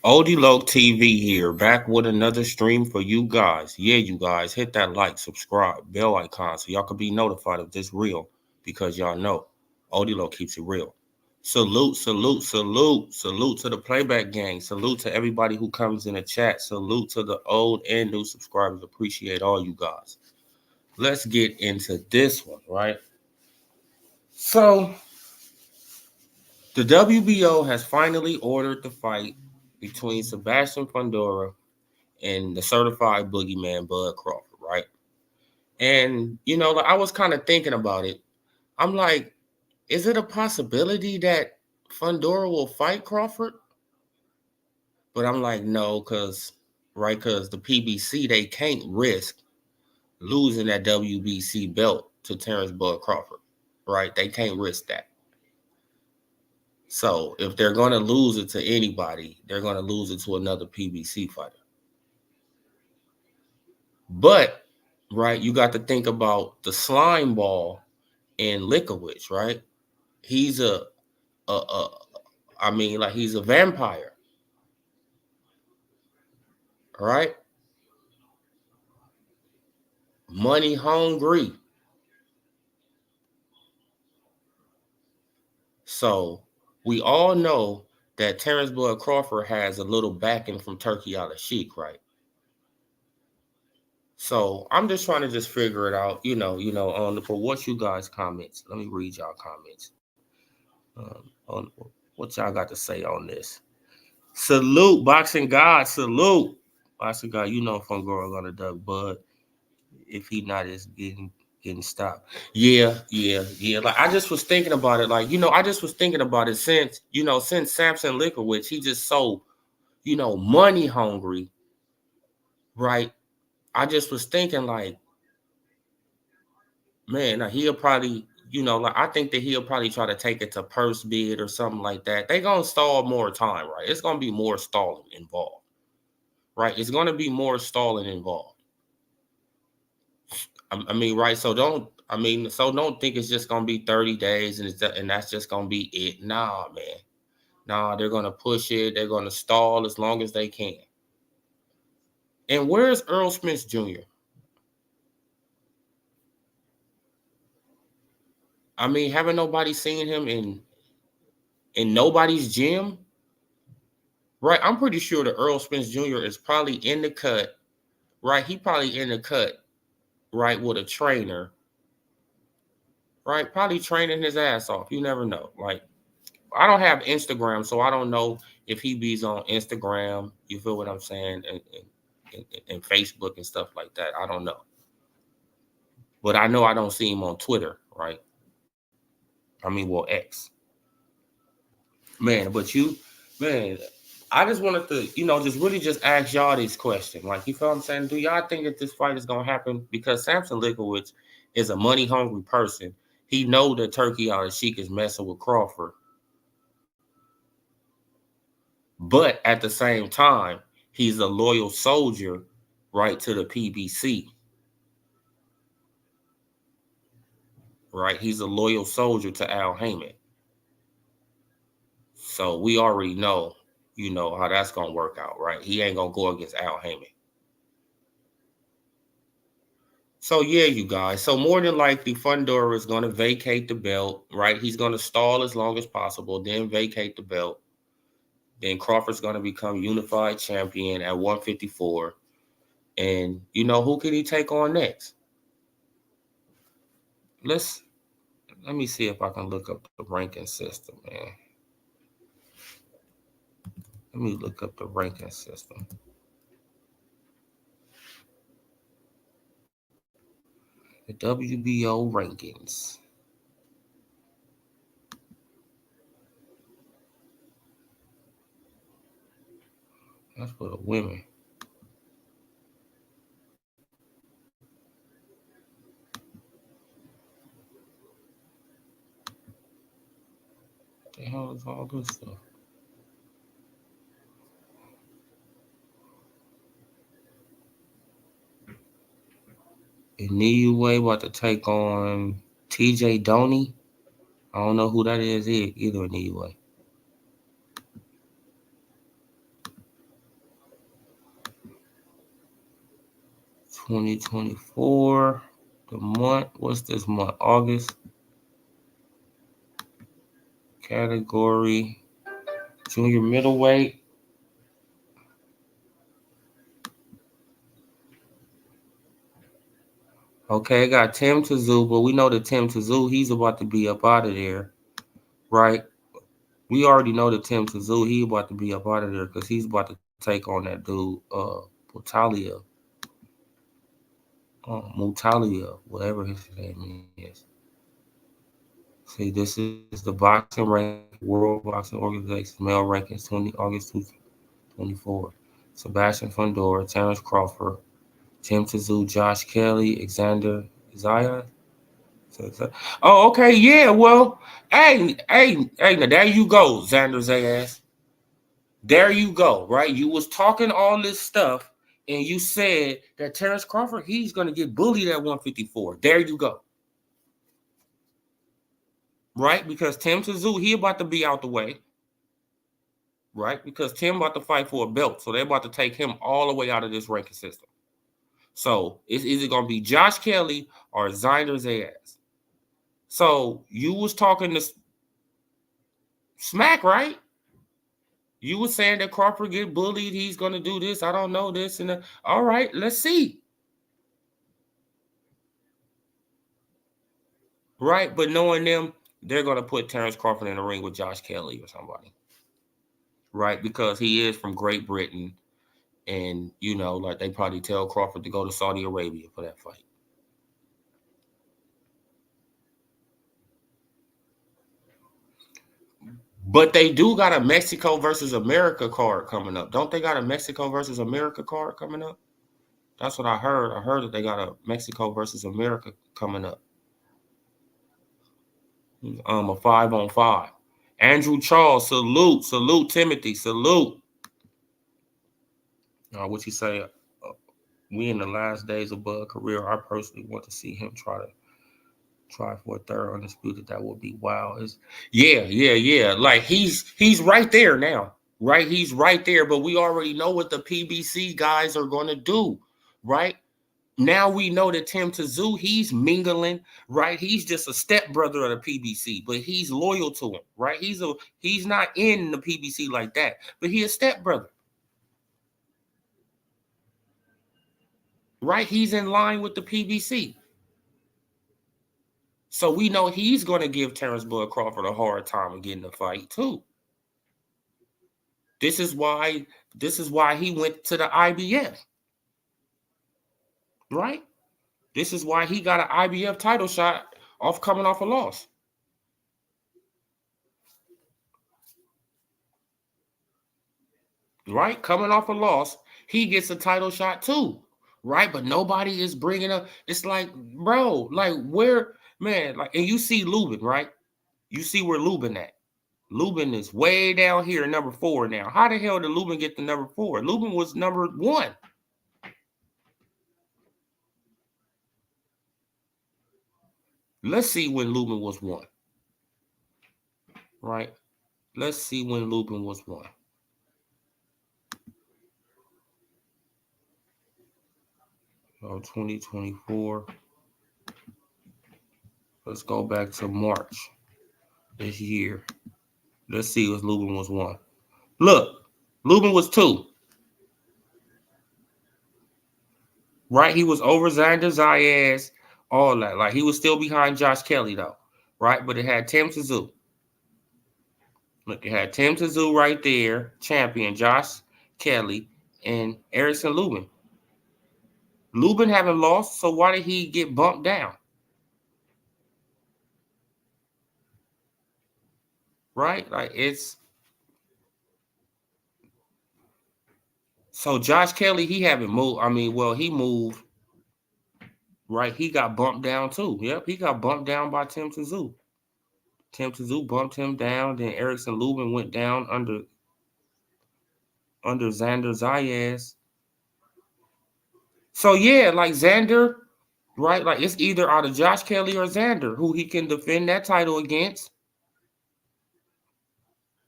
Oldie Loke TV here, back with another stream for you guys. Yeah, you guys, hit that like, subscribe, bell icon so y'all can be notified of this reel because y'all know Oldie Loke keeps it real. Salute, salute, salute, salute to the playback gang. Salute to everybody who comes in the chat. Salute to the old and new subscribers. Appreciate all you guys. Let's get into this one, right? So, the WBO has finally ordered the fight between Sebastian Fundora and the certified boogeyman Bud Crawford, right? And like I was kind of thinking about it. I'm like, is it a possibility that Fundora will fight Crawford? But I'm like, no, because the PBC, they can't risk losing that WBC belt to Terrence Bud Crawford, right? They can't risk that. So if they're going to lose it to anybody, they're going to lose it to another PBC fighter. But, right, you got to think about the slime ball in Lickowicz, right? He's he's a vampire, right? Money hungry. So we all know that Terrence Bud Crawford has a little backing from Turki Sheik, right? So I'm just trying to just figure it out, for what you guys comments. Let me read y'all comments on what y'all got to say on this. Salute, Boxing God, salute. Boxing God, Fundora gonna duck Bud if he not is getting stopped. Yeah. Like I just was thinking about it. Like, I just was thinking about it since Samson Lickowicz, he just so, money hungry, right? I just was thinking like, man, he'll probably, like I think that he'll probably try to take it to purse bid or something like that. They gonna stall more time, right? It's gonna be more stalling involved, right? It's gonna be more stalling involved. Right? So don't think it's just gonna be 30 days and that's just gonna be it. Nah, man. Nah, they're gonna push it. They're gonna stall as long as they can. And where's Earl Smith Jr.? Haven't nobody seen him in nobody's gym? Right, I'm pretty sure that Earl Spence Jr. is probably in the cut, right? He probably in the cut, right, with a trainer, right? Probably training his ass off. You never know. Like, I don't have Instagram, so I don't know if he be's on Instagram. You feel what I'm saying? And Facebook and stuff like that. I don't know. But I know I don't see him on Twitter, right? X. Man, I just wanted to, just really just ask y'all this question. Like, you feel what I'm saying? Do y'all think that this fight is going to happen? Because Samson Lickowicz is a money-hungry person. He know that Turki Sheik is messing with Crawford. But at the same time, he's a loyal soldier, right, to the PBC. Right? He's a loyal soldier to Al Heyman. So we already know, how that's going to work out, right? He ain't going to go against Al Heyman. So yeah, you guys. So more than likely, Fundora is going to vacate the belt, right? He's going to stall as long as possible, then vacate the belt. Then Crawford's going to become unified champion at 154. And who can he take on next? Let me see if I can look up the ranking system, man. Let me look up the ranking system. The WBO rankings. That's for the women. What the hell is all this stuff? Inoue about to take on TJ Doney. I don't know who that is either, Inoue. 2024. The month, what's this month? August. Category junior middleweight. Okay, got Tim Tszyu, but we know that Tim Tszyu, he's about to be up out of there, right? We already know that Tim Tszyu, he about to be up out of there because he's about to take on that dude, Mutalia, whatever his name is. See, this is the boxing rank, World Boxing Organization, male rankings, August 2024. Sebastian Fundora, Terrence Crawford, Tim Tszyu, Josh Kelly, Xander Zaya. Oh, okay, yeah. Well, hey, now there you go, Xander Zayas. There you go, right? You was talking all this stuff, and you said that Terrence Crawford, he's gonna get bullied at 154. There you go. Right? Because Tim Tszyu, he about to be out the way. Right? Because Tim about to fight for a belt. So they're about to take him all the way out of this ranking system. So it's either gonna be Josh Kelly or Xander Zayas. So you was talking to smack, right? You were saying that Crawford get bullied, he's gonna do this. I don't know this and that. All right, let's see. Right, but knowing them, they're gonna put Terrence Crawford in the ring with Josh Kelly or somebody. Right, because he is from Great Britain, and you know, like they probably tell Crawford to go to Saudi Arabia for that fight. But they do got a Mexico versus America card coming up. Don't they got a Mexico versus America card coming up? That's what I heard. I heard that they got a Mexico versus America coming up. A 5-on-5. Andrew Charles, salute Timothy, salute. What you say? We in the last days of Bud career. I personally want to see him try for a third undisputed. That would be wild. Yeah. Like he's right there now, right? He's right there. But we already know what the PBC guys are going to do, right? Now we know that Tim Tszyu, he's mingling, right? He's just a stepbrother of the PBC, but he's loyal to him, right? He's not in the PBC like that, but he's a stepbrother, right? He's in line with the PBC. So we know he's going to give Terrence Bud Crawford a hard time in getting the fight too. This is why he went to the IBF, right? This is why he got an IBF title shot coming off a loss. Right? Coming off a loss, he gets a title shot too. Right? But nobody is bringing up. It's like, bro, like where, man, like, and you see Lubin, right? You see where Lubin at. Lubin is way down here, number 4 now. How the hell did Lubin get to number 4? Lubin was number 1. Let's see when Lubin was 1. Right? Let's see when Lubin was 1. Oh, 2024. Let's go back to March this year. Let's see if Lubin was 1. Look, Lubin was 2. Right? He was over Xander Zayas, all that. Like, he was still behind Josh Kelly, though. Right? But it had Tim Tszyu. Look, it had Tim Tszyu right there, champion, Josh Kelly, and Erickson Lubin. Lubin haven't lost, so why did he get bumped down? Right? Like, it's... So Josh Kelly, he haven't moved. I mean, well, he moved. Right? He got bumped down, too. Yep, he got bumped down by Tim Tszyu. Tim Tszyu bumped him down. Then Erickson Lubin went down under Xander Zayas. So yeah, like Xander, right? Like it's either out of Josh Kelly or Xander who he can defend that title against.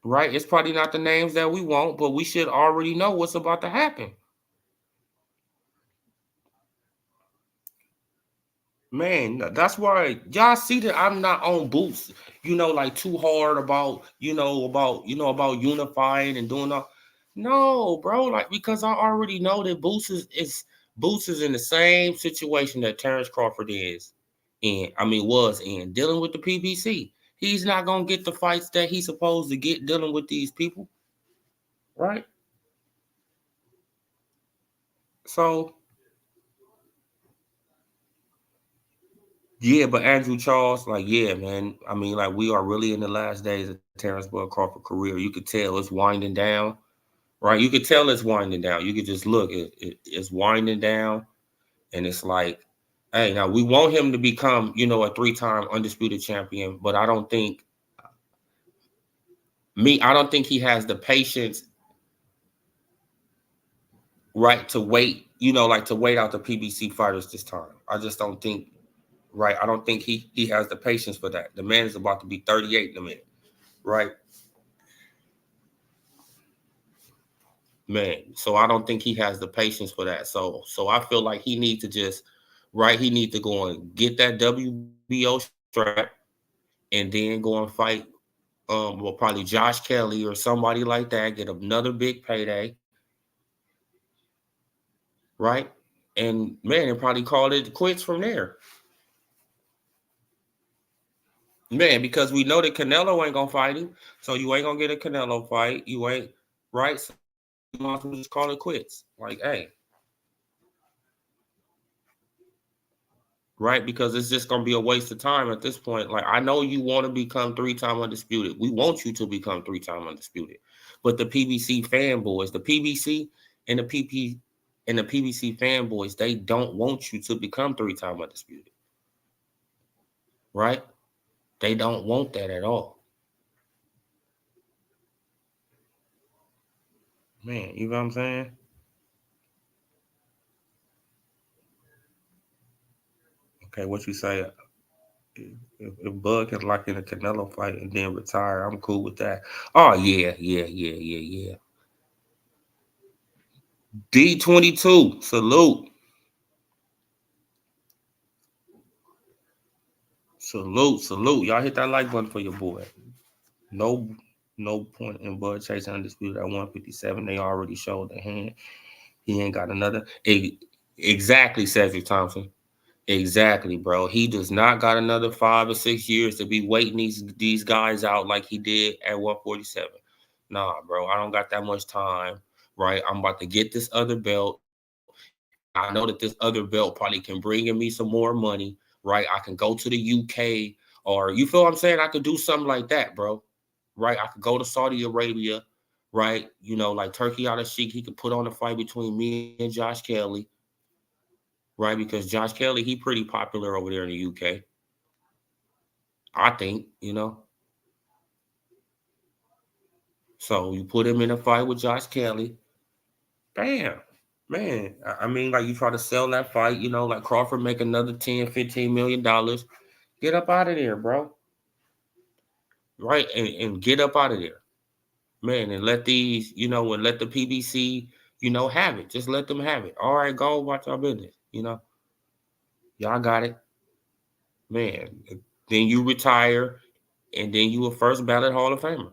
Right? It's probably not the names that we want, but we should already know what's about to happen. Man, that's why y'all see that I'm not on Boots, like too hard about, about unifying and doing all. No, bro, like because I already know that Boots is in the same situation that Terrence Crawford is was in dealing with the PBC. He's not gonna get the fights that he's supposed to get dealing with these people, right? So yeah, but Andrew Charles, like, yeah, man. I mean, like, we are really in the last days of Terrence Bud Crawford career. You could tell it's winding down, right? You could tell it's winding down. You could just look, it's winding down, and it's like, hey, now we want him to become, a three-time undisputed champion, but I don't think he has the patience, right, to wait, like to wait out the PBC fighters this time. I just don't think, right? I don't think he has the patience for that. The man is about to be 38 in a minute, right? Man, so I don't think he has the patience for that. So I feel like he needs to just right. He needs to go and get that WBO strap, and then go and fight. Well, probably Josh Kelly or somebody like that. Get another big payday, right? And man, and probably call it quits from there. Man, because we know that Canelo ain't gonna fight him, so you ain't gonna get a Canelo fight. You ain't right. So you might as well just call it quits. Like, hey, right? Because it's just gonna be a waste of time at this point. Like, I know you want to become three-time undisputed. We want you to become three-time undisputed. But the PBC fanboys, the PBC and the PBC fanboys, they don't want you to become three-time undisputed. Right? They don't want that at all. Man, you know what I'm saying? Okay, what you say? If Bud can lock in a Canelo fight and then retire, I'm cool with that. Oh yeah, yeah, yeah, yeah, yeah. D22, salute. Salute, salute. Y'all hit that like button for your boy. No, no point in Bud chasing undisputed at 157. They already showed the hand. He ain't got another. Exactly, Cedric Thompson. Exactly, bro. He does not got another 5 or 6 years to be waiting these guys out like he did at 147. Nah, bro. I don't got that much time. Right. I'm about to get this other belt. I know that this other belt probably can bring in me some more money, right? I can go to the UK, or you feel what I'm saying? I could do something like that, bro. Right? I could go to Saudi Arabia, right? Like Turkey out of Sheik, he could put on a fight between me and Josh Kelly, right? Because Josh Kelly, he pretty popular over there in the UK. I think, So you put him in a fight with Josh Kelly, bam. Man, I mean, like you try to sell that fight, like Crawford make another 10, $15 million. Get up out of there, bro. Right? And get up out of there. Man, and let these, and let the PBC, have it. Just let them have it. All right, go watch our business. Y'all got it. Man. Then you retire, and then you a first ballot Hall of Famer.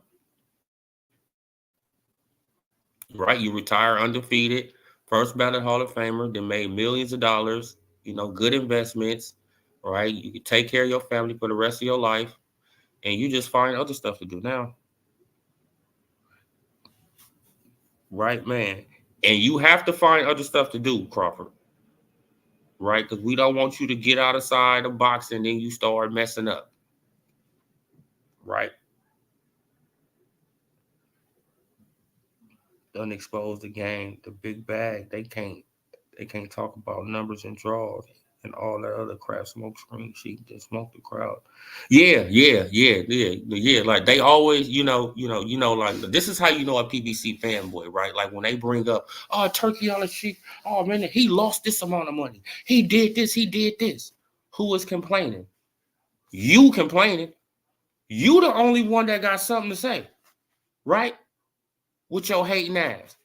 Right? You retire undefeated, first ballot Hall of Famer, then made millions of dollars, good investments, right? You can take care of your family for the rest of your life, and you just find other stuff to do now. Right, man. And you have to find other stuff to do, Crawford. Right? Because we don't want you to get outside the box and then you start messing up. Right? Unexpose the game, the big bag. They can't talk about numbers and draws and all that other crap. Smoke screen sheet, just smoke the crowd. Yeah, yeah, yeah, yeah, yeah. Like they always, like this is how you know a PBC fanboy, right? Like when they bring up, oh, Turkey on the sheet, oh man, he lost this amount of money. He did this, he did this. Who is complaining? You complaining. You the only one that got something to say, right? With your hating ass.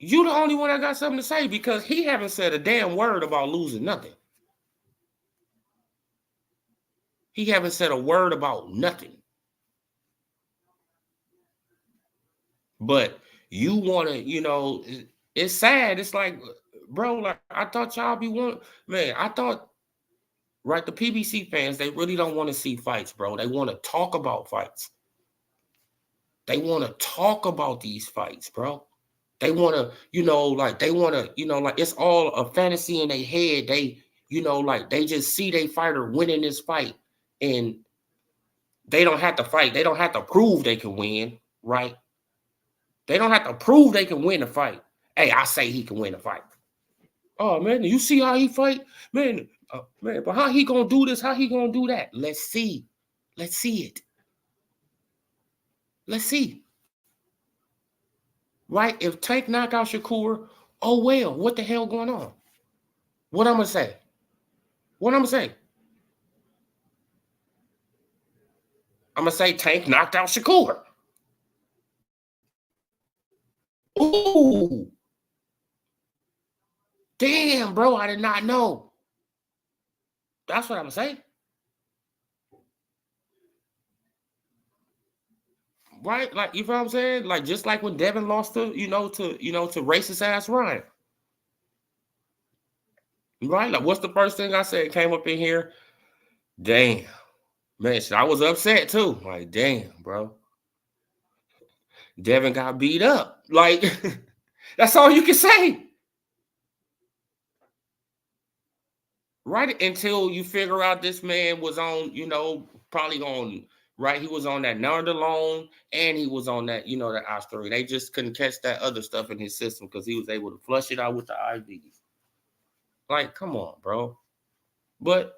You the only one that got something to say because he haven't said a damn word about losing nothing. He haven't said a word about nothing. But you want to, it's sad. It's like, bro, like I thought y'all be one. Man, I thought, right, the PBC fans, they really don't want to see fights, bro. They want to talk about fights. They want to talk about these fights, bro. They want to, they want to, like it's all a fantasy in their head. They, like they just see their fighter winning this fight and they don't have to fight. They don't have to prove they can win, right? They don't have to prove they can win a fight. Hey, I say he can win a fight. Oh, man, you see how he fight? Man, but how he going to do this? How he going to do that? Let's see. Let's see it. Let's see. Right? If Tank knock out Shakur, oh, well, what the hell going on? What I'm going to say? What I'm going to say? I'm going to say Tank knocked out Shakur. Ooh. Damn, bro, I did not know. That's what I'm going to say. Right? Like, you know what I'm saying? Like, just like when Devin lost to racist ass Ryan. Right? Like, what's the first thing I said? Came up in here. Damn. Man, I was upset too. Like, damn, bro. Devin got beat up. Like, that's all you can say. Right? Until you figure out this man was on, probably on, right? He was on that Nardalone and he was on that, that Osprey. They just couldn't catch that other stuff in his system because he was able to flush it out with the IVs. Like, come on, bro. But,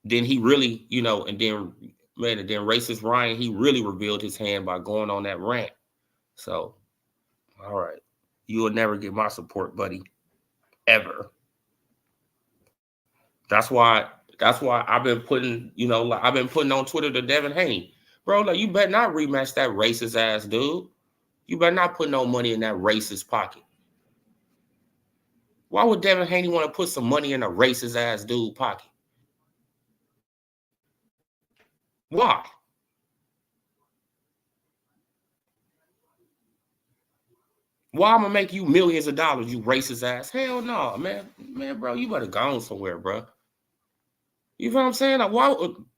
then he really, and then racist Ryan, he really revealed his hand by going on that rant. So, all right. You will never get my support, buddy. Ever. That's why I've been putting, I've been putting on Twitter to Devin Haney. Bro, like, you better not rematch that racist ass dude. You better not put no money in that racist pocket. Why would Devin Haney want to put some money in a racist ass dude pocket? Why? Why I'm gonna make you millions of dollars, you racist ass? Hell no, man. Man, bro, you better go on somewhere, bro. You know what I'm saying? Like, why?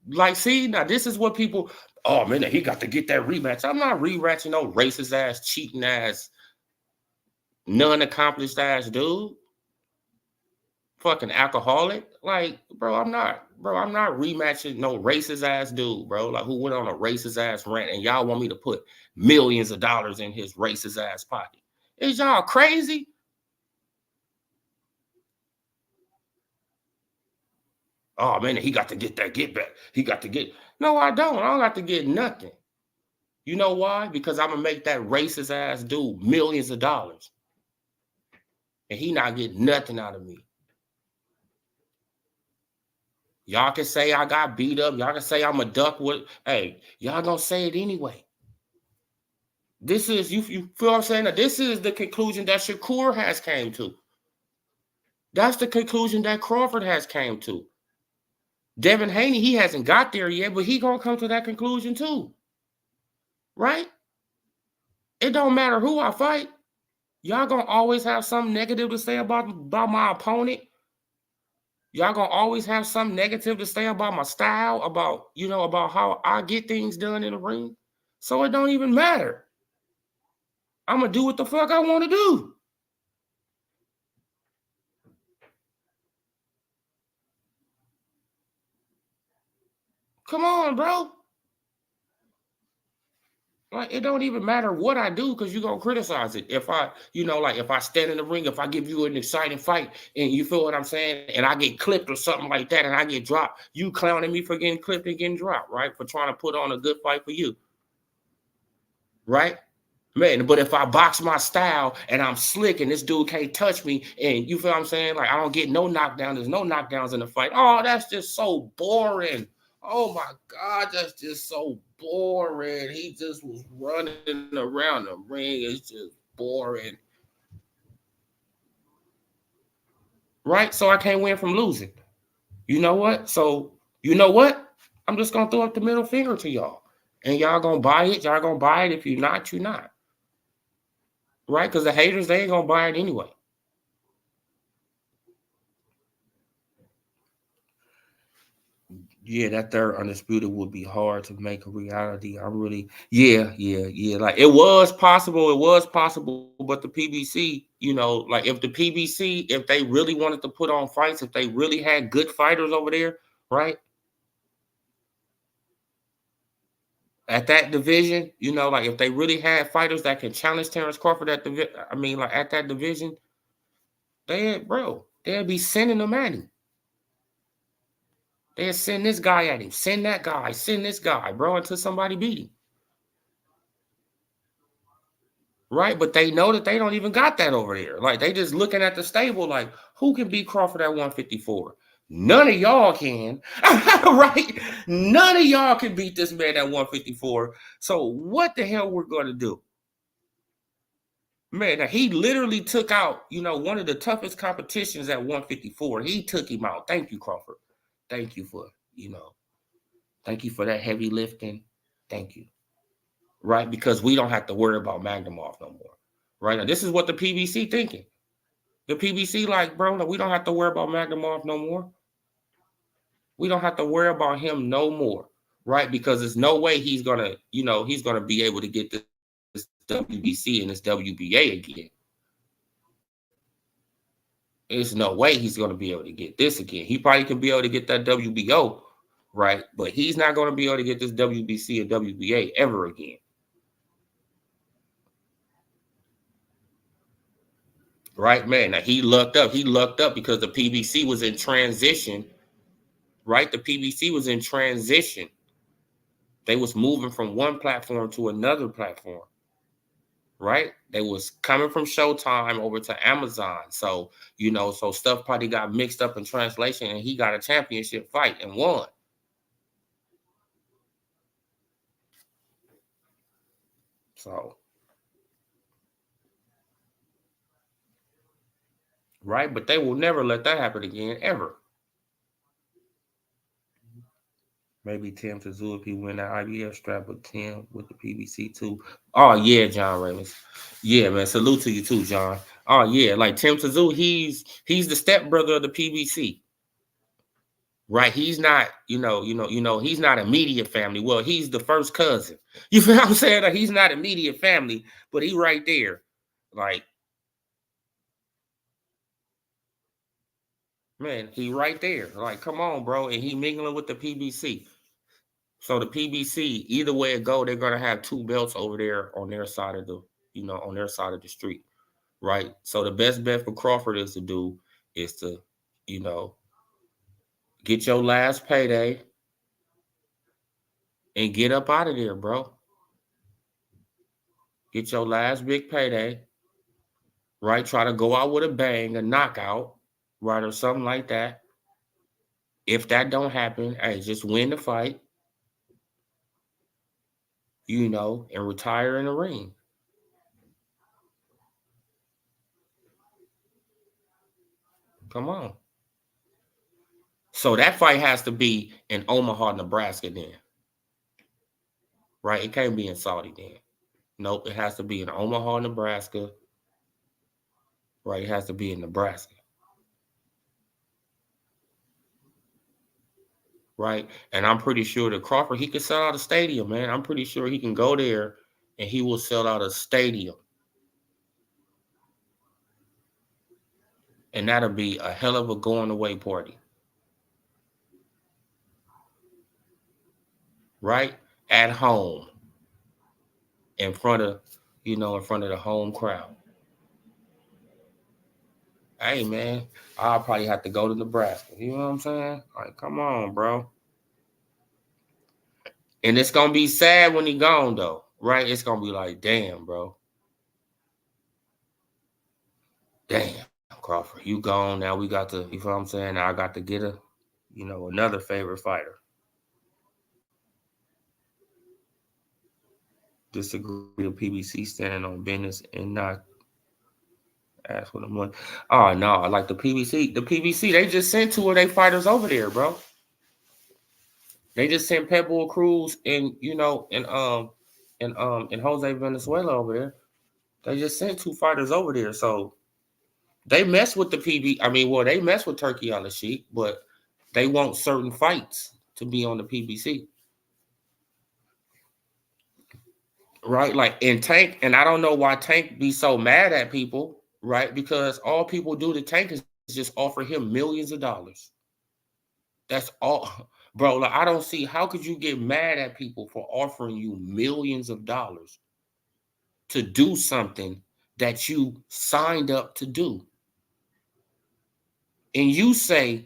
Like, see, now this is what people. Oh man, he got to get that rematch. I'm not rematching no racist ass, cheating ass, non-accomplished ass dude. Fucking alcoholic. Like, bro, I'm not rematching no racist ass dude, bro. Like, who went on a racist ass rant, and y'all want me to put millions of dollars in his racist ass pocket? Is y'all crazy? Oh man, he got to get that get back. He got to get. No, I don't. I don't got to get nothing. You know why? Because I'm gonna make that racist ass dude millions of dollars, and he not getting nothing out of me. Y'all can say I got beat up. Y'all can say I'm a duck. Hey, y'all gonna say it anyway. This is you feel what I'm saying? This is the conclusion that Shakur has came to. That's the conclusion that Crawford has came to. Devin Haney, he hasn't got there yet, but he gonna come to that conclusion too. Right? It don't matter who I fight. Y'all gonna always have something negative to say about my opponent. Y'all gonna always have something negative to say about my style, about how I get things done in the ring. So it don't even matter. I'm gonna do what the fuck I want to do. Come on, bro. Like, it don't even matter what I do because you're gonna criticize it. If I, if I stand in the ring, if I give you an exciting fight and you feel what I'm saying, and I get clipped or something like that, and I get dropped, you clowning me for getting clipped and getting dropped, right? For trying to put on a good fight for you. Right? Man, but if I box my style and I'm slick and this dude can't touch me, and you feel what I'm saying? Like, I don't get no knockdown, there's no knockdowns in the fight. Oh, that's just so boring. Oh my God, that's just so boring. He just was running around the ring. It's just boring. right? So I can't win from losing. You know what? So you know what? I'm just gonna throw up the middle finger to y'all, and y'all gonna buy it. Y'all gonna buy it. If you're not, you're not, right? Because the haters, they ain't gonna buy it anyway. Yeah, that third undisputed would be hard to make a reality. I'm really, yeah. Like it was possible, but the PBC, like if the PBC, if they really wanted to put on fights, if they really had good fighters over there, right? At that division, like if they really had fighters that can challenge Terrence Crawford at like at that division, they'd be sending them at him. They'd send this guy at him, send that guy, send this guy, bro, until somebody beat him. Right? But they know that they don't even got that over there. Like they just looking at the stable like, who can beat Crawford at 154? None of y'all can. Right? None of y'all can beat this man at 154. So what the hell we're going to do? Man, he literally took out, one of the toughest competitions at 154. He took him out. Thank you, Crawford. Thank you for, thank you for that heavy lifting. Thank you. Right? Because we don't have to worry about Magnemov no more. Right? Now, this is what the PBC thinking. The PBC like, bro, we don't have to worry about Magnemov no more. We don't have to worry about him no more. Right? Because there's no way he's going to, he's going to be able to get this WBC and this WBA again. There's no way he's going to be able to get this again. He probably can be able to get that WBO, right? But he's not going to be able to get this WBC or WBA ever again. Right, man. Now he lucked up. He lucked up because the PBC was in transition. Right? The PBC was in transition. They was moving from one platform to another platform. Right? They was coming from Showtime over to Amazon. So, so stuff probably got mixed up in translation and he got a championship fight and won. So, right? But they will never let that happen again, ever. Maybe Tim Tszyu if he win that IBF strap, but Tim with the PBC too. Oh yeah, John Raymond. Yeah, man. Salute to you too, John. Oh yeah, like Tim Tszyu, he's the stepbrother of the PBC. Right? He's not, he's not immediate family. Well, he's the first cousin. You feel what I'm saying? Like, he's not immediate family, but he right there. Like, man, he right there. Like, come on, bro. And he mingling with the PBC. So the PBC, either way it go, they're gonna have two belts over there on their side of the, on their side of the street, right? So the best bet for Crawford is to, get your last payday and get up out of there, bro. Get your last big payday, right? Try to go out with a bang, a knockout, right, or something like that. If that don't happen, hey, just win the fight, and retire in the ring. Come on. So that fight has to be in Omaha, Nebraska then. Right? It can't be in Saudi then. Nope, it has to be in Omaha, Nebraska. Right? It has to be in Nebraska. Right? And I'm pretty sure that Crawford, he can sell out a stadium, man. I'm pretty sure he can go there and he will sell out a stadium. And that'll be a hell of a going away party. Right? At home. In front of the home crowd. Hey, man, I'll probably have to go to Nebraska. You know what I'm saying? Like, come on, bro. And it's going to be sad when he gone, though. Right? It's going to be like, damn, bro. Damn, Crawford, you gone. Now we got to, you know what I'm saying? Now I got to get another favorite fighter. Disagree with PBC standing on business and not Ask for the money. Oh no, like the PBC. The PBC, they just sent two of their fighters over there, bro. They just sent Pitbull Cruz and and Jose Venezuela over there. They just sent two fighters over there. So they mess with the PB. I mean, well, they mess with Turkey on the sheet, but they want certain fights to be on the PBC. Right? Like in Tank, and I don't know why Tank be so mad at people, right? Because all people do to Tank is just offer him millions of dollars. That's all, bro. Like I don't see how could you get mad at people for offering you millions of dollars to do something that you signed up to do, and you say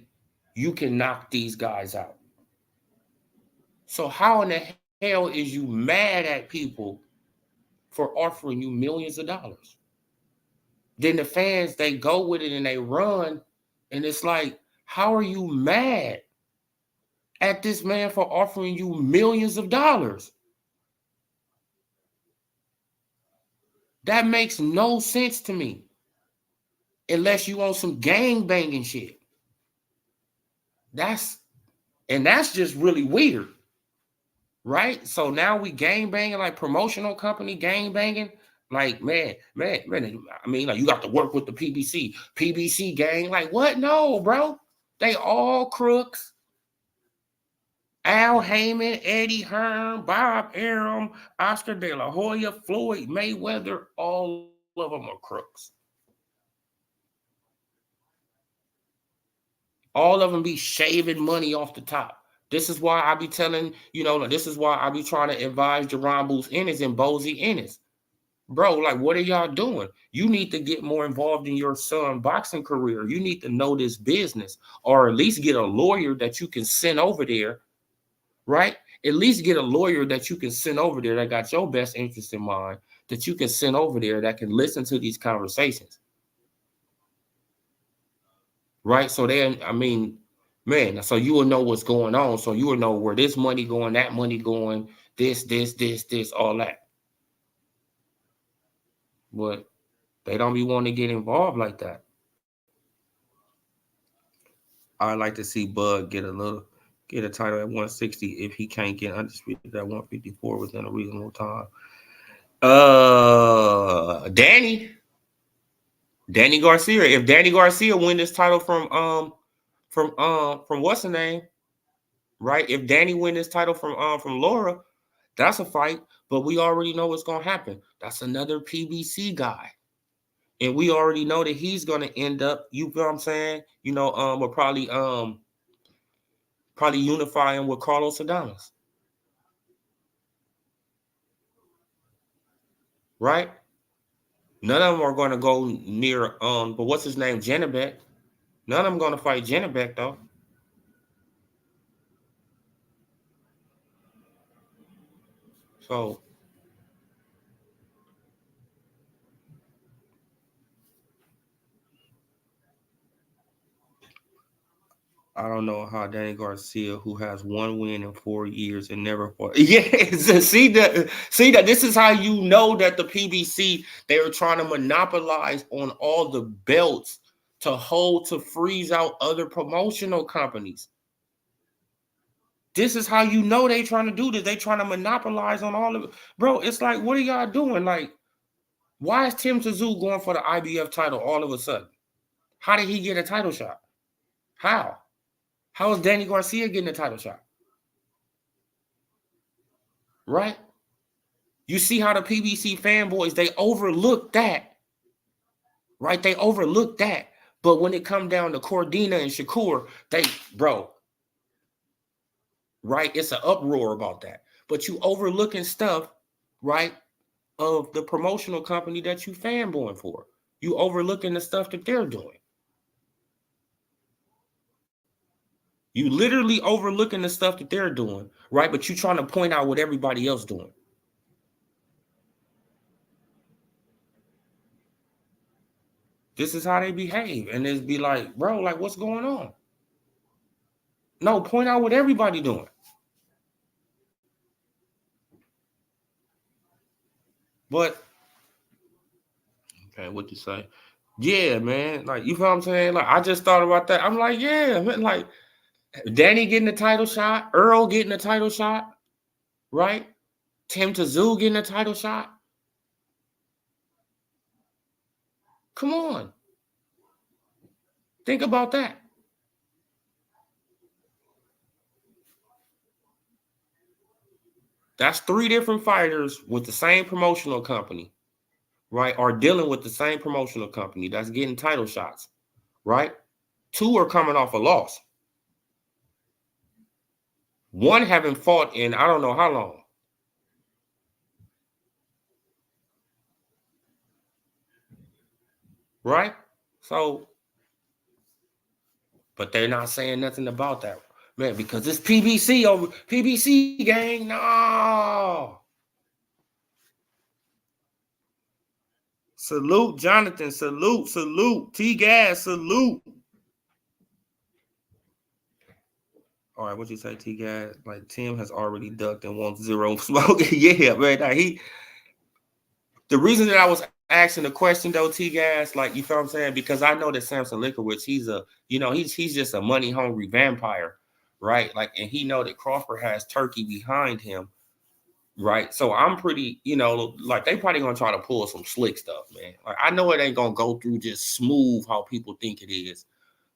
you can knock these guys out. So how in the hell is you mad at people for offering you millions of dollars? Then the fans, they go with it and they run, and it's like, how are you mad at this man for offering you millions of dollars? That makes no sense to me. Unless you on some gang banging shit. That's just really weird. Right? So now we gang banging, like promotional company gang banging. Like, man, I mean, like you got to work with the PBC gang. Like, what? No, bro. They all crooks. Al Heyman, Eddie Hearn, Bob Arum, Oscar De La Hoya, Floyd Mayweather, all of them are crooks. All of them be shaving money off the top. This is why I be telling, this is why I be trying to advise Jerron Booth Ennis and Bozy Ennis. Bro, like, what are y'all doing? You need to get more involved in your son's boxing career. You need to know this business, or at least get a lawyer that you can send over there, right? At least get a lawyer that you can send over there that got your best interest in mind, that you can send over there that can listen to these conversations. Right? So man, so you will know what's going on. So you will know where this money going, that money going, this, all that. But they don't be wanting to get involved like that. I'd like to see Bud get a title at 160 if he can't get undisputed at 154 within a reasonable time. Danny Garcia. If Danny Garcia win this title from what's the name? Right? If Danny win this title from Laura, that's a fight, but we already know what's gonna happen. That's another PBC guy. And we already know that he's gonna end up, you feel what I'm saying? We're probably unifying with Carlos Adames. Right? None of them are gonna go near but what's his name? Janabek. None of them gonna fight Janabek though. So I don't know how Danny Garcia, who has one win in 4 years and never fought. Yes, see that. This is how you know that the PBC, they are trying to monopolize on all the belts to freeze out other promotional companies. This is how you know they trying to do this. They trying to monopolize on all of it, bro. It's like, what are y'all doing? Like, why is Tim Tszyu going for the IBF title all of a sudden? How did he get a title shot? How? How is Danny Garcia getting a title shot? Right? You see how the PBC fanboys, they overlook that. Right? They overlook that. But when it come down to Cordina and Shakur, right? It's an uproar about that. But you overlooking stuff, right, of the promotional company that you fanboying for. You overlooking the stuff that they're doing. You literally overlooking the stuff that they're doing, right? But you trying to point out what everybody else doing. This is how they behave. And it's be like, bro, like, what's going on? No, point out what everybody doing. But, okay, what you say? Yeah, man. Like, you feel what I'm saying? Like, I just thought about that. I'm like, yeah, man, like Danny getting the title shot, Earl getting the title shot, right? Tim Tszyu getting a title shot. Come on. Think about that. That's 3 different fighters with the same promotional company, right? Are dealing with the same promotional company that's getting title shots, right? 2 are coming off a loss. 1 haven't fought in I don't know how long. Right? So, but they're not saying nothing about that, man, because it's PBC over PBC gang. No. Salute, Jonathan. Salute. T-Gas, salute. All right, what you say, T-Gas? Like, Tim has already ducked and wants zero smoke. Yeah, man. Like, the reason that I was asking the question though, T-Gas, like, you feel what I'm saying? Because I know that Samson Lickowitz, he's just a money hungry vampire, right? Like, and he know that Crawford has Turkey behind him, right? So I'm pretty, like, they probably gonna try to pull some slick stuff, man. Like, I know it ain't gonna go through just smooth how people think it is.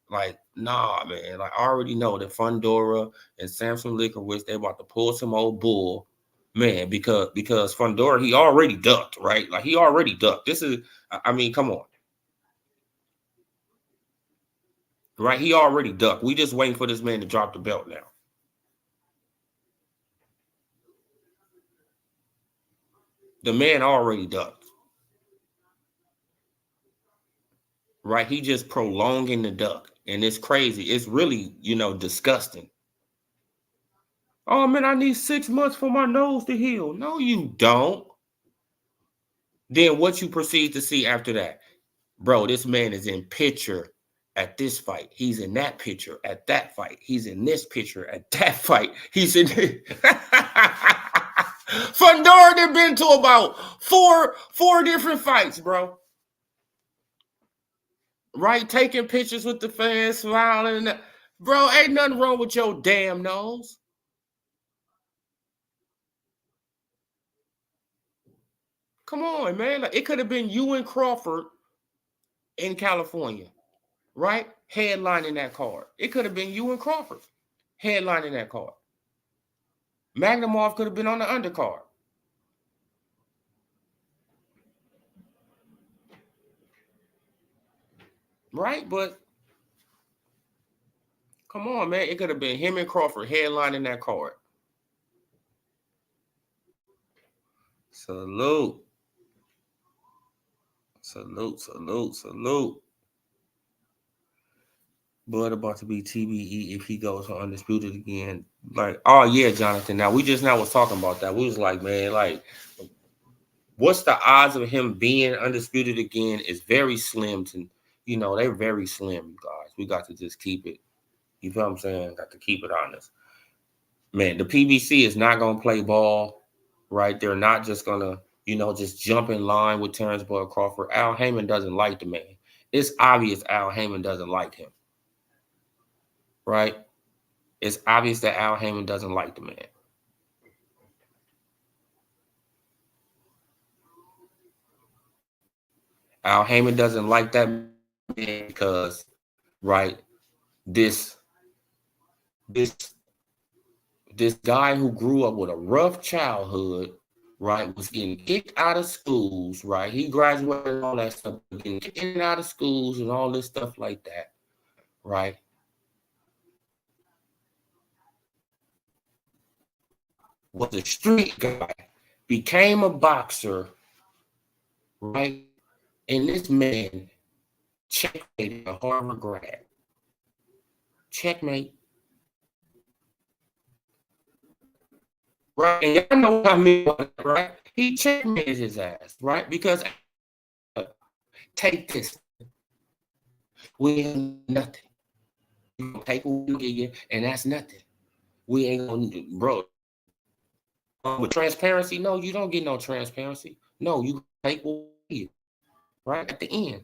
Like, nah, man. Like, I already know that Fundora and Samson Lickowitz, they about to pull some old bull, man, because Fundora, he already ducked, right? Like, he already ducked. This is, I mean, come on. Right? He already ducked. We just waiting for this man to drop the belt now. The man already ducked. Right? He just prolonging the duck. And it's crazy. It's really, disgusting. Oh, man, I need 6 months for my nose to heal. No, you don't. Then what you proceed to see after that? Bro, this man is in picture at this fight. He's in that picture at that fight. He's in this picture at that fight. He's in Fundora done been to about four different fights, bro. Right? Taking pictures with the fans, smiling. Bro, ain't nothing wrong with your damn nose. Come on, man. Like, it could have been you and Crawford in California, right? Headlining that card. It could have been you and Crawford headlining that card. Magnumov could have been on the undercard. Right? But come on, man. It could have been him and Crawford headlining that card. Salute. Bud about to be TBE if he goes on Undisputed again. Like, oh yeah, Jonathan. Now we just now was talking about that. We was like, man, like, what's the odds of him being Undisputed again is very slim to, they're very slim, you guys. We got to just keep it. You feel what I'm saying? Got to keep it honest. Man, the PBC is not gonna play ball, right? They're not just gonna, just jump in line with Terrence Boyd Crawford. Al Heyman doesn't like the man. It's obvious Al Heyman doesn't like him. Right? It's obvious that Al Heyman doesn't like the man. Al Heyman doesn't like that man because, right, this guy who grew up with a rough childhood, right, was getting kicked out of schools, right? He graduated and all that stuff, getting kicked out of schools and all this stuff like that, right? Was a street guy, became a boxer, right? And this man checkmated a Harvard grad. Checkmate. Right? And y'all know what I mean, right? He checkmated his ass, right? Because take this. We ain't nothing. You gonna take what we give you, and that's nothing. We ain't gonna, bro. With transparency, no, you don't get no transparency. No, you take what we give you, right? At the end.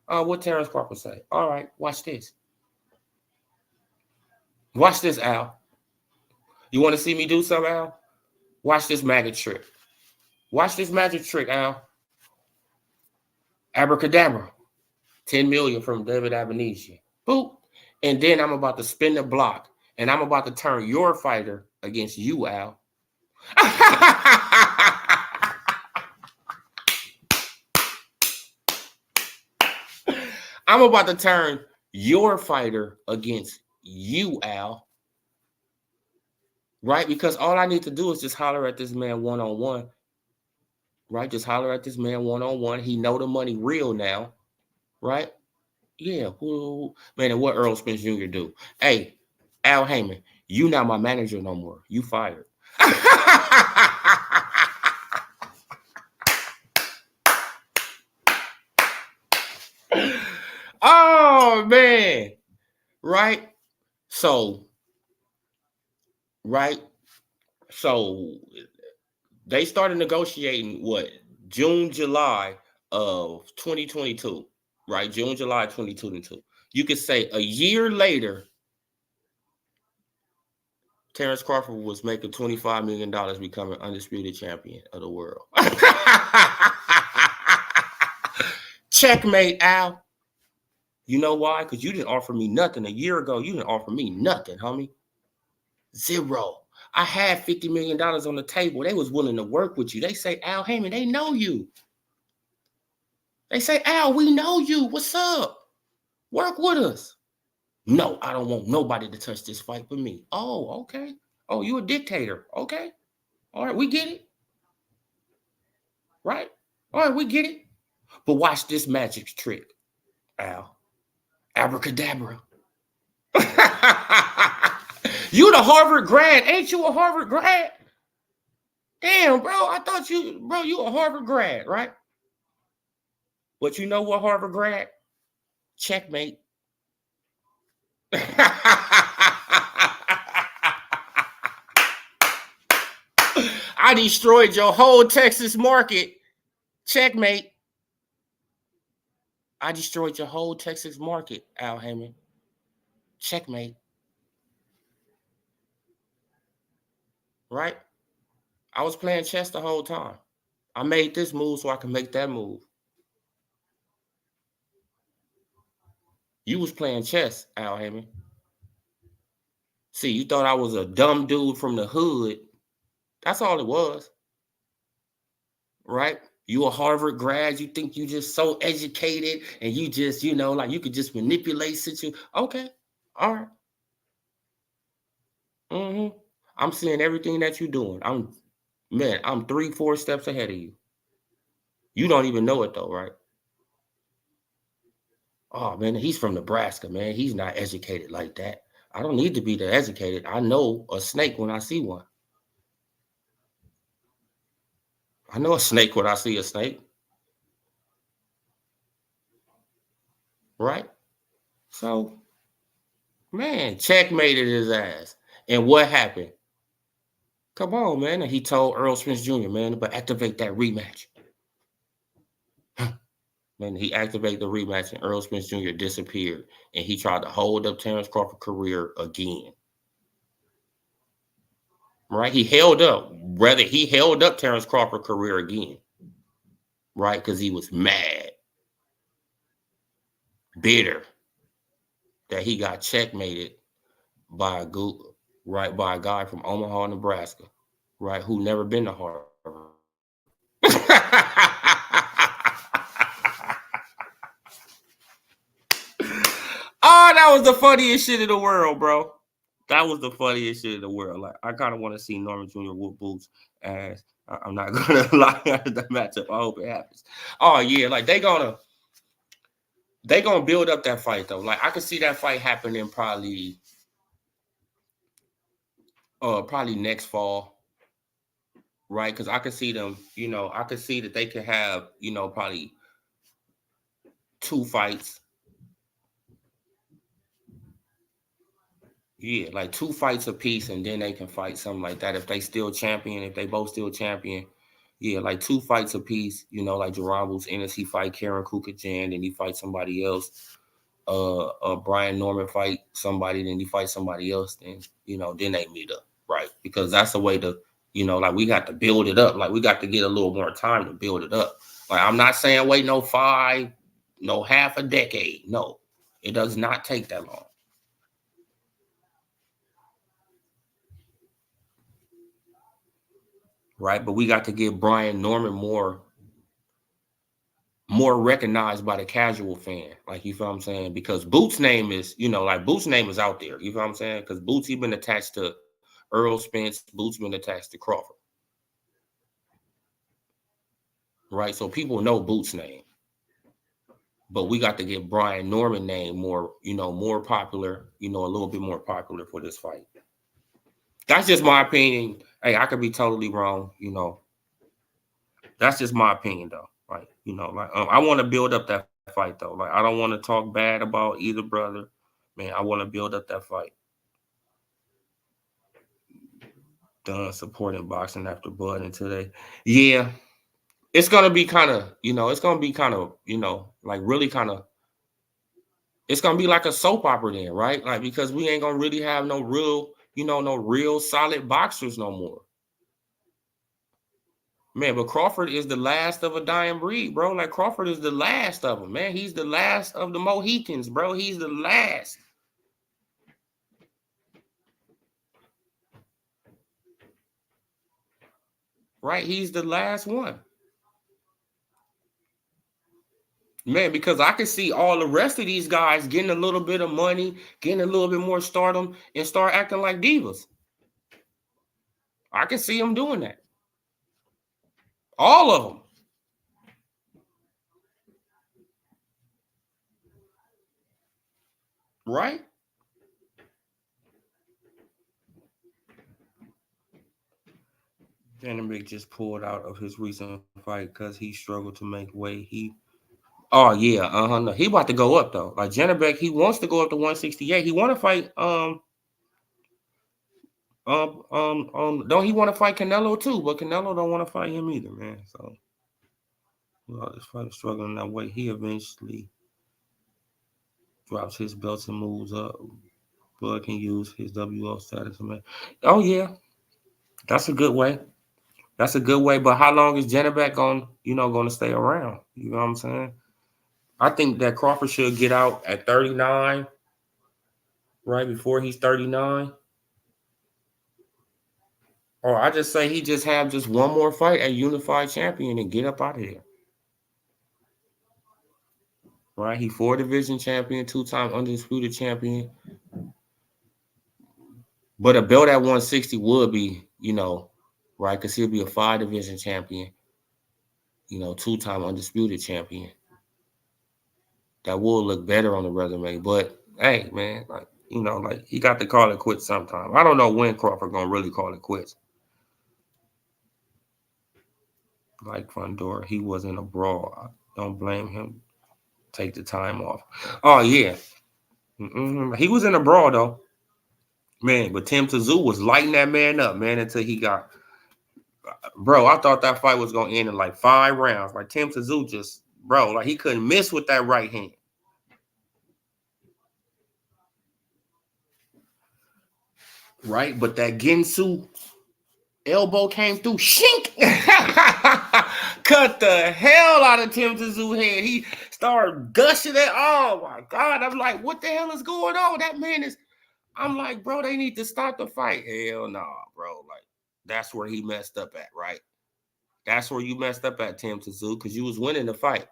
What Terrence Crawford say? All right, watch this. Watch this, Al. You want to see me do something, Al? Watch this magic trick. Watch this magic trick, Al. Abracadabra. 10 million from David Abanesian. Boop. And then I'm about to spin the block, and I'm about to turn your fighter against you, Al. I'm about to turn your fighter against you, Al. Right? Because all I need to do is just holler at this man one-on-one. Right? Just holler at this man one-on-one. He know the money real now. Right? Yeah. Man, and what Earl Spence Jr. do? Hey, Al Heyman, you not my manager no more. You fired. Oh, man. Right? So, they started negotiating June, July of 2022, right? June, July 2022. You could say a year later, Terrence Crawford was making $25 million, becoming undisputed champion of the world. Checkmate, Al. You know why? Because you didn't offer me nothing. A year ago, you didn't offer me nothing, homie. Zero. I had $50 million on the table. They was willing to work with you. They say, Al Heyman, they know you. They say, Al, we know you. What's up? Work with us. No, I don't want nobody to touch this fight but me. Oh, okay. Oh, you a dictator. Okay. All right, we get it. Right? All right, we get it. But watch this magic trick, Al. Abracadabra. You the Harvard grad. Ain't you a Harvard grad? Damn, bro. I thought you a Harvard grad, right? But you know what, Harvard grad? Checkmate. I destroyed your whole Texas market. Checkmate. I destroyed your whole Texas market, Al Heyman. Checkmate. Right? I was playing chess the whole time. I made this move so I can make that move. You was playing chess, Al Heyman. See, you thought I was a dumb dude from the hood. That's all it was. Right? You a Harvard grad. You think you just so educated and you just, like you could just manipulate situations. Okay. All right. Mm-hmm. I'm seeing everything that you're doing. I'm 3-4 steps ahead of you. You don't even know it though, right? Oh man, he's from Nebraska, man. He's not educated like that. I don't need to be that educated. I know a snake when I see one. I know a snake when I see a snake. Right? So, man, checkmated his ass. And what happened? Come on, man. And he told Earl Spence Jr., man, but activate that rematch. Man, he activated the rematch and Earl Spence Jr. disappeared. And he tried to hold up Terrence Crawford's career again. Right? He held up Terrence Crawford's career again. Right? Because he was mad, bitter that he got checkmated by a guy from Omaha, Nebraska, right? Who never been to Harvard. Oh, that was the funniest shit in the world, bro. That was the funniest shit in the world. Like, I kind of want to see Norman Jr. whoop Boots ass. I'm not gonna lie at the matchup. I hope it happens. Oh yeah, like they gonna build up that fight though. Like I could see that fight happening probably next fall, right? Because I could see them. I could see that they could have probably 2 fights. Yeah, like 2 fights apiece, and then they can fight something like that. If they both still champion, Yeah, like 2 fights apiece. Like Jerron Woods enters, he fight Karen Kukajan, then he fight somebody else. Brian Norman fight somebody, then he fight somebody else, then they meet up, right? Because that's the way to, like we got to build it up. Like we got to get a little more time to build it up. Like I'm not saying wait no 5, no half a decade. No, it does not take that long. Right, but we got to get Brian Norman more recognized by the casual fan. Like, you feel what I'm saying? Because Boots' name is, like Boots' name is out there. You feel what I'm saying? Because Boots, he been attached to Earl Spence. Boots been attached to Crawford. Right? So people know Boots' name. But we got to get Brian Norman name more popular, a little bit more popular for this fight. That's just my opinion. Hey, I could be totally wrong. That's just my opinion though. I want to build up that fight though. Like, I don't want to talk bad about either brother. Man, I want to build up that fight. Done supporting boxing after blood and today. Yeah, it's gonna be kind of, like really kind of. It's gonna be like a soap opera then, right? Like because we ain't gonna really have no real, no real solid boxers no more. Man, but Crawford is the last of a dying breed, bro. Like Crawford is the last of them, man. He's the last of the Mohicans, bro. He's the last. Right? He's the last one. Man, because I can see all the rest of these guys getting a little bit of money, getting a little bit more stardom, and start acting like divas. I can see them doing that. All of them. Right? Janibek just pulled out of his recent fight because he struggled to make weight. Oh yeah, no. He about to go up though. Like Janibek, he wants to go up to 168. He want to fight don't he want to fight Canelo too? But Canelo don't want to fight him either, man. So this fight is struggling that way. He eventually drops his belts and moves up. Bud can use his WO status, man. Oh yeah, that's a good way. That's a good way. But how long is Janibek going to stay around? You know what I'm saying? I think that Crawford should get out at 39, right before he's 39. Or I just say he just have just one more fight at unified champion and get up out of here. Right? He 4 division champion, 2-time undisputed champion. But a belt at 160 would be, right? Because he'll be a 5 division champion, 2-time undisputed champion. That will look better on the resume. But hey, man, like he got to call it quits sometime. I don't know when Crawford gonna really call it quits. Like Fundora, he was in a brawl. I don't blame him. Take the time off. Oh yeah, he was in a brawl though, man. But Tim Tszyu was lighting that man up, man, until he got. Bro, I thought that fight was gonna end in like 5 rounds. Like Tim Tszyu just, bro, like he couldn't miss with that right hand. Right, but that Ginsu elbow came through, shink, cut the hell out of Tim Tszyu head. He started gushing it. Oh my God. I'm like, what the hell is going on? That man is, I'm like, bro, they need to stop the fight. Hell no, bro. Like, that's where he messed up at, right? That's where you messed up at, Tim Tszyu, because you was winning the fight.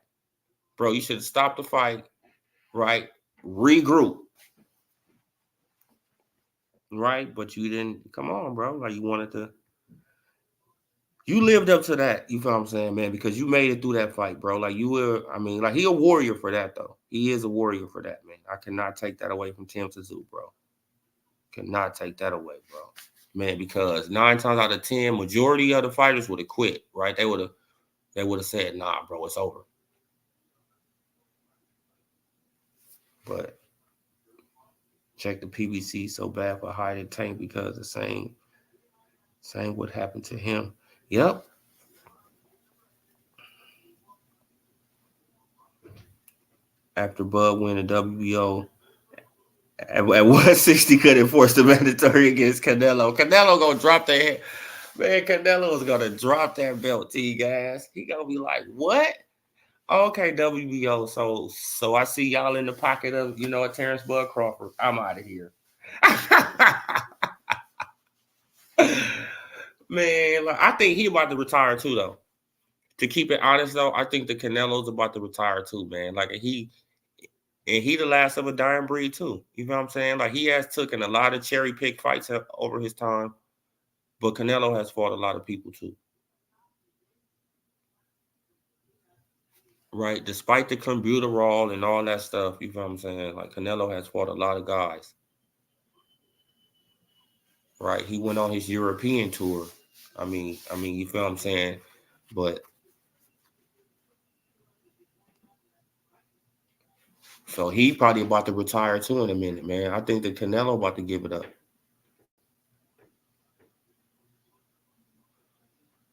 Bro, you should have stopped the fight, right? Regroup. Right? But you didn't, come on, bro. Like, you lived up to that, you feel what I'm saying, man, because you made it through that fight, bro. Like you were, I mean, like he a warrior for that, though. He is a warrior for that, man. I cannot take that away from Tim Tszyu, bro. Cannot take that away, bro. Man, because 9 times out of 10, majority of the fighters would have quit, right? They would have said, nah, bro, it's over. But check the PBC so bad for hiding Tank because the same what happened to him. Yep. after Bud win the WBO. At 160 couldn't force the mandatory against Canelo. Canelo gonna drop that head. Man, Canelo is gonna drop that belt to you guys. He gonna be like, what? Okay, WBO. So I see y'all in the pocket of, Terrence Bud Crawford. I'm out of here. Man, like, I think he about to retire too, though. To keep it honest, though, I think the Canelo's about to retire too, man. Like he the last of a dying breed too. You know what I'm saying? Like he has taken a lot of cherry pick fights over his time, but Canelo has fought a lot of people too. Right? Despite the computer roll and all that stuff, you know what I'm saying? Like Canelo has fought a lot of guys. Right? He went on his European tour. I mean, you feel what I'm saying? But so he probably about to retire too in a minute, man. I think the Canelo about to give it up.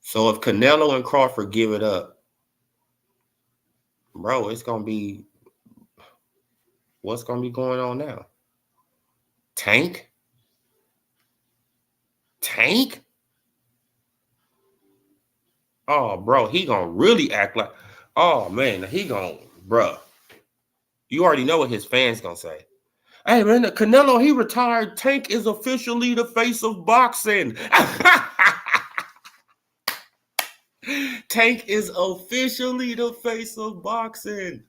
So if Canelo and Crawford give it up, bro, it's gonna be what's gonna be going on now? Tank? Tank? Oh, bro, he gonna really act like, oh man, he gonna, bro. You already know what his fans gonna say. Hey man, the Canelo, he retired. Tank is officially the face of boxing. Tank is officially the face of boxing.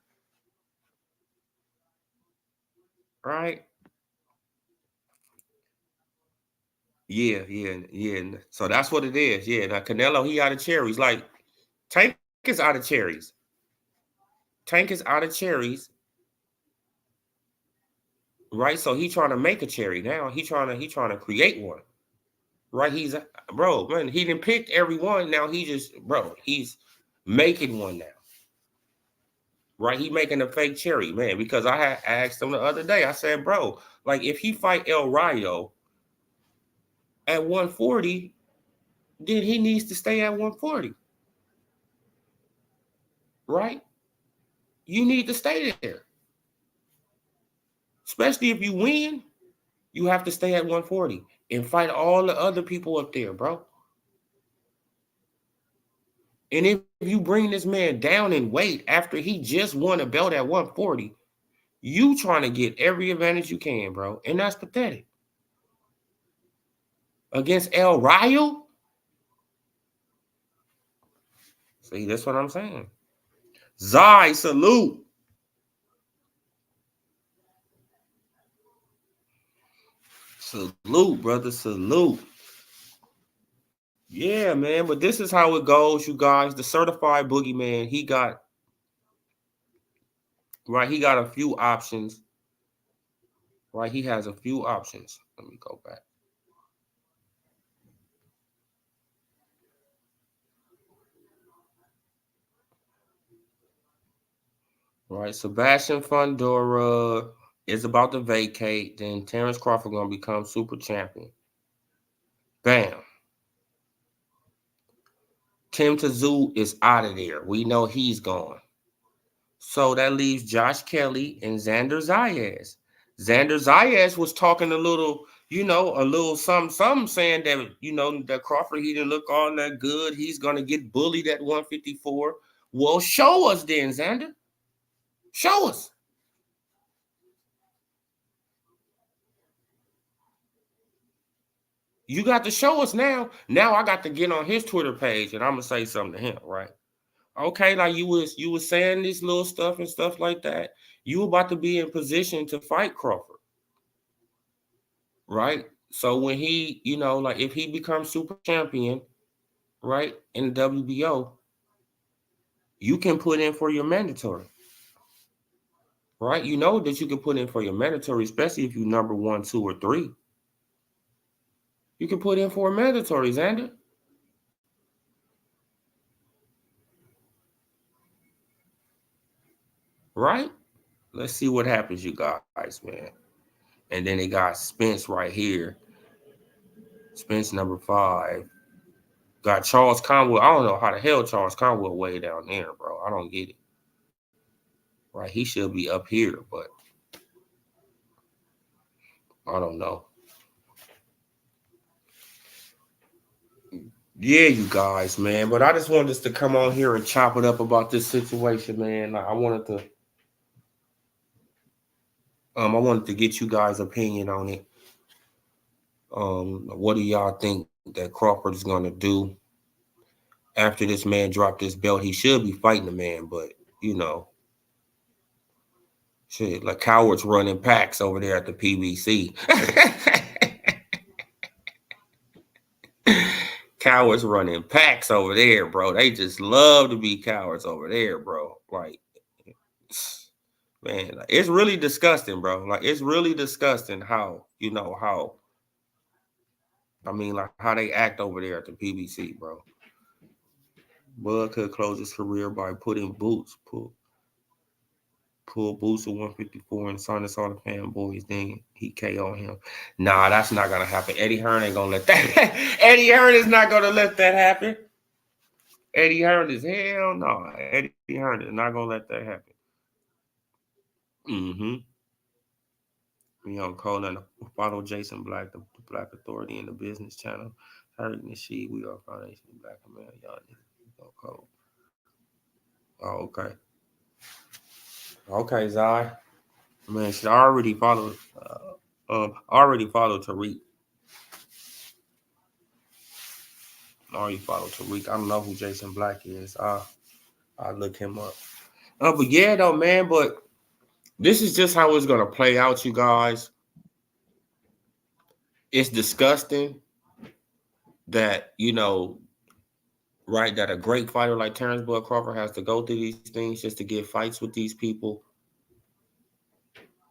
Right? Yeah. So that's what it is. Yeah. Now Canelo, he out of cherries. Like Tank is out of cherries. Tank is out of cherries. Right? So he trying to make a cherry now. He trying to create one. Right? He's bro, man, he didn't pick every one. Now he's making one now. Right? He making a fake cherry, man. Because I had asked him the other day. I said, bro, like if he fight El Rayo at 140, then he needs to stay at 140. Right? You need to stay there. Especially if you win, you have to stay at 140 and fight all the other people up there, bro. And if you bring this man down in weight after he just won a belt at 140, you trying to get every advantage you can, bro. And that's pathetic. Against El Rayo? See, that's what I'm saying. Zai, salute. Salute, brother, salute. Yeah, man, but this is how it goes, you guys. The certified boogeyman, he got a few options. Right, he has a few options. Let me go back. Right, Sebastian Fundora is about to vacate. Then Terrence Crawford gonna become super champion. Bam. Tim Tszyu is out of there. We know he's gone. So that leaves Josh Kelly and Xander Zayas. Xander Zayas was talking a little something saying that, that Crawford, he didn't look all that good. He's going to get bullied at 154. Well, show us then, Xander. Show us. You got to show us now. Now I got to get on his Twitter page and I'm going to say something to him, right? Okay, like you was saying this little stuff and stuff like that. You about to be in position to fight Crawford. Right? So when he, like if he becomes super champion, right, in the WBO, you can put in for your mandatory. Right? You know that you can put in for your mandatory, especially if you number 1, 2, or 3. You can put in for a mandatory, Xander. Right? Let's see what happens, you guys, man. And then they got Spence right here. Spence number 5. Got Charles Conwell. I don't know how the hell Charles Conwell way down there, bro. I don't get it. Right, he should be up here, but I don't know. Yeah, you guys, man. But I just wanted us to come on here and chop it up about this situation, man. I wanted to get you guys' opinion on it. What do y'all think that Crawford is gonna do after this man dropped this belt? He should be fighting the man, but you know, shit, like cowards running packs over there at the PBC. Cowards running packs over there, bro. They just love to be cowards over there, bro. Like, man, like, it's really disgusting, bro. Like, it's really disgusting how, like how they act over there at the PBC, bro. Bud could close his career by putting pull boots to 154 and silence all the fanboys. Then he KO him. Nah, that's not gonna happen. Eddie Hearn ain't gonna let that. Eddie Hearn is not gonna let that happen. Eddie Hearn is hell no. Eddie Hearn is not gonna let that happen. Mm-hmm. Call and follow Jason Black, the Black Authority in the business channel. Hurting the sheet. We are Foundation Black America. Y'all need to code. Oh, okay. Okay, Zai. Man, she already followed. Already followed Tariq. Already followed Tariq. I don't know who Jason Black is. I'll look him up. But yeah, though, man. But this is just how it's gonna play out, you guys. It's disgusting that right, that a great fighter like Terrence Bud Crawford has to go through these things just to get fights with these people.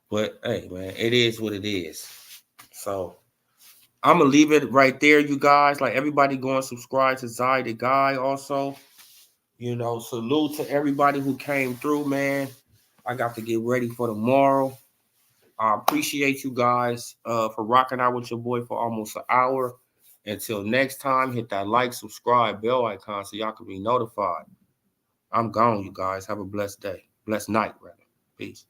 But hey, man, it is what it is. So I'm gonna leave it right there, you guys. Like, everybody go and subscribe to Zai the Guy also. Salute to everybody who came through, man. I got to get ready for tomorrow. I appreciate you guys for rocking out with your boy for almost an hour. Until next time, hit that like, subscribe, bell icon so y'all can be notified. I'm gone, you guys. Have a blessed day. Blessed night, rather. Peace.